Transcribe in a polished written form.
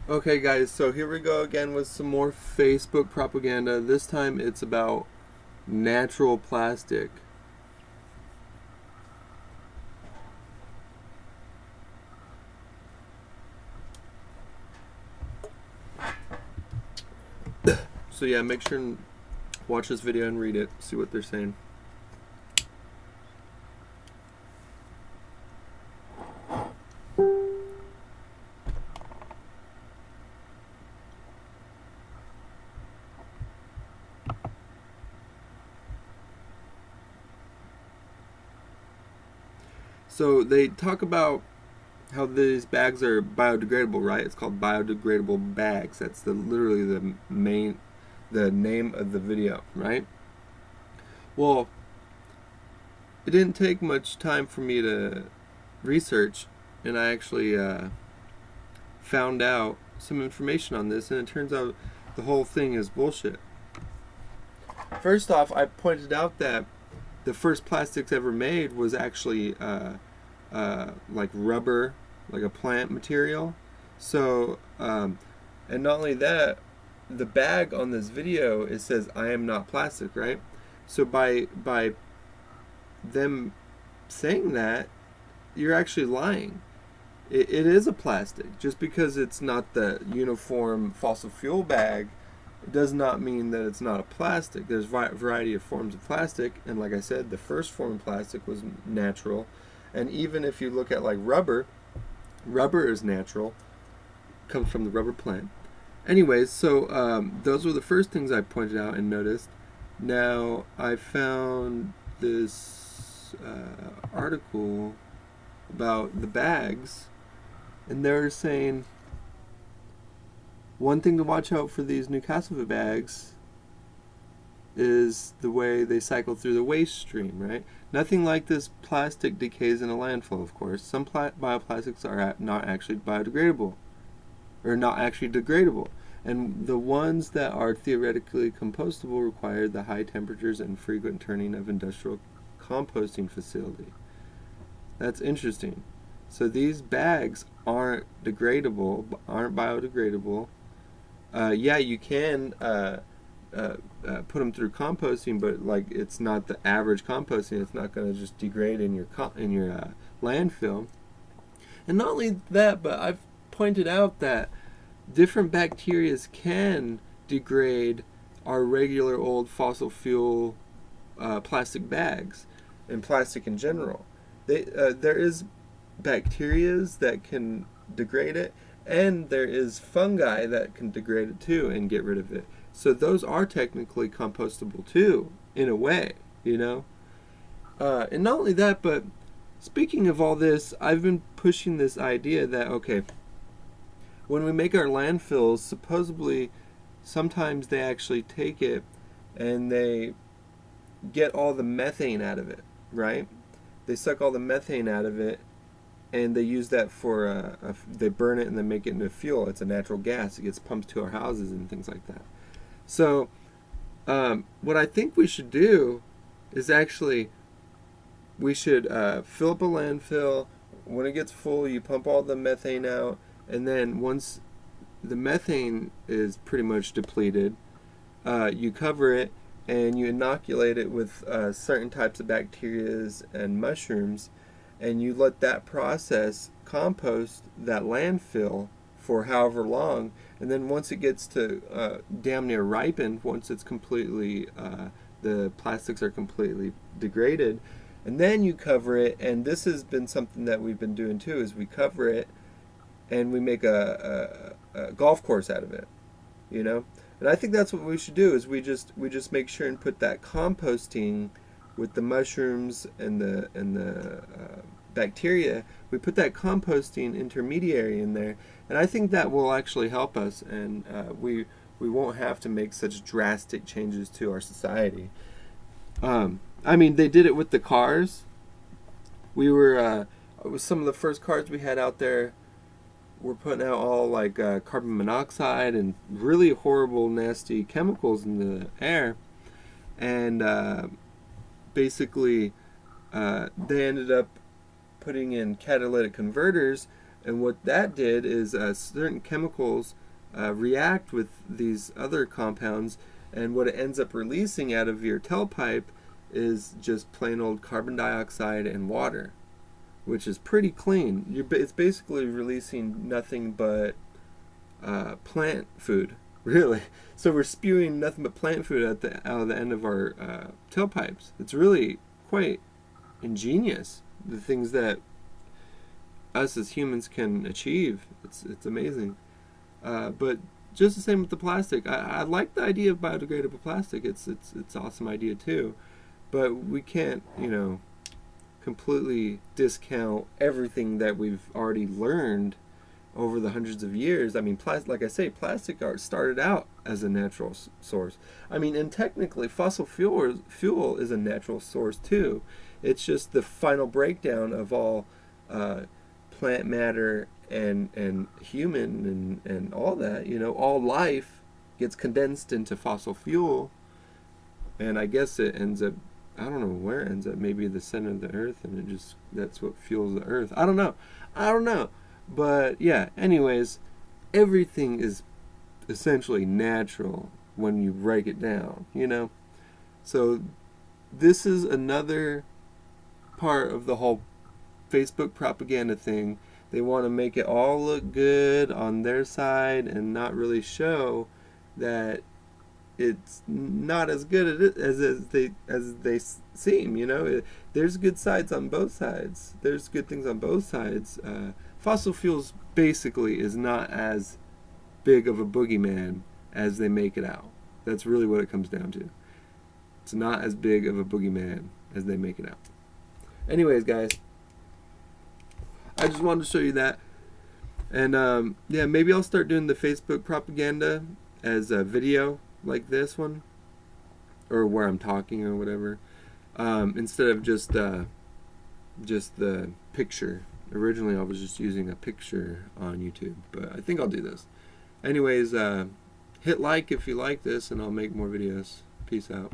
Okay, guys, so here we go again with some more Facebook propaganda. This time it's about natural plastic. So, yeah, make sure and watch this video and read it, see what they're saying. So, they talk about how these bags are biodegradable, right? It's called biodegradable bags. That's literally the name of the video, right? Well, it didn't take much time for me to research, and I actually found out some information on this, and it turns out the whole thing is bullshit. First off, I pointed out that the first plastics ever made was actually like rubber, like a plant material. So, and not only that, the bag on this video, it says "I am not plastic," right? So by them saying that, you're actually lying. It is a plastic. Just because it's not the uniform fossil fuel bag, it does not mean that it's not a plastic. There's a variety of forms of plastic, and like I said, the first form of plastic was natural. And even if you look at like rubber is natural, comes from the rubber plant. Anyways, so those were the first things I pointed out and noticed. Now I found this article about the bags, and they're saying one thing to watch out for these Newcastle bags is the way they cycle through the waste stream, right? Nothing like this plastic decays in a landfill, of course. Some bioplastics are not actually biodegradable, or not actually degradable. And the ones that are theoretically compostable require the high temperatures and frequent turning of industrial composting facility. That's interesting. So these bags aren't degradable, aren't biodegradable. Yeah, you can put them through composting, but like it's not the average composting. It's not going to just degrade in your landfill. And not only that, but I've pointed out that different bacteria can degrade our regular old fossil fuel plastic bags and plastic in general. There is bacterias that can degrade it, and there is fungi that can degrade it too and get rid of it. So those are technically compostable too, in a way, you know. And not only that, but speaking of all this, I've been pushing this idea that okay, when we make our landfills, supposedly sometimes they actually take it and they get all the methane out of it, right? They suck all the methane out of it, and they use that for they burn it and then make it into fuel. It's a natural gas. It gets pumped to our houses and things like that. So what I think we should do is actually we should fill up a landfill. When it gets full, you pump all the methane out, and then once the methane is pretty much depleted, you cover it and you inoculate it with certain types of bacteria and mushrooms, and you let that process compost that landfill for however long, and then once it gets to damn near ripened, once it's completely the plastics are completely degraded, and then you cover it. And this has been something that we've been doing too, is we cover it and we make a golf course out of it, you know. And I think that's what we should do, is we just make sure and put that composting with the mushrooms and the bacteria. We put that composting intermediary in there, and I think that will actually help us, and we won't have to make such drastic changes to our society. I mean, they did it with the cars. We were it was some of the first cars we had out there. We're putting out all like carbon monoxide and really horrible, nasty chemicals in the air, and basically they ended up putting in catalytic converters And what that did is certain chemicals react with these other compounds, and what it ends up releasing out of your tailpipe is just plain old carbon dioxide and water, which is pretty clean. It's basically releasing nothing but plant food, really. So we're spewing nothing but plant food out of the end of our tailpipes. It's really quite ingenious, the things that us as humans can achieve. It's amazing. But just the same with the plastic. I like the idea of biodegradable plastic. It's an awesome idea too. But we can't, completely discount everything that we've already learned over the hundreds of years. I mean, like I say, plastic art started out as a natural source. I mean, and technically, fossil fuel is a natural source too. It's just the final breakdown of all plant matter and human and all that. All life gets condensed into fossil fuel, and I guess it ends up, I don't know where it ends up, maybe the center of the earth, and that's what fuels the earth. I don't know. But yeah, anyways, everything is essentially natural when you break it down, So this is another part of the whole Facebook propaganda thing. They want to make it all look good on their side and not really show that it's not as good as they seem. There's good sides on both sides. There's good things on both sides. Fossil fuels basically is not as big of a boogeyman as they make it out. That's really what it comes down to. It's not as big of a boogeyman as they make it out. Anyways, guys, I just wanted to show you that. And yeah, maybe I'll start doing the Facebook propaganda as a video like this one, or where I'm talking or whatever, instead of just the picture. Originally, I was just using a picture on YouTube, but I think I'll do this. Anyways, hit like if you like this, and I'll make more videos. Peace out.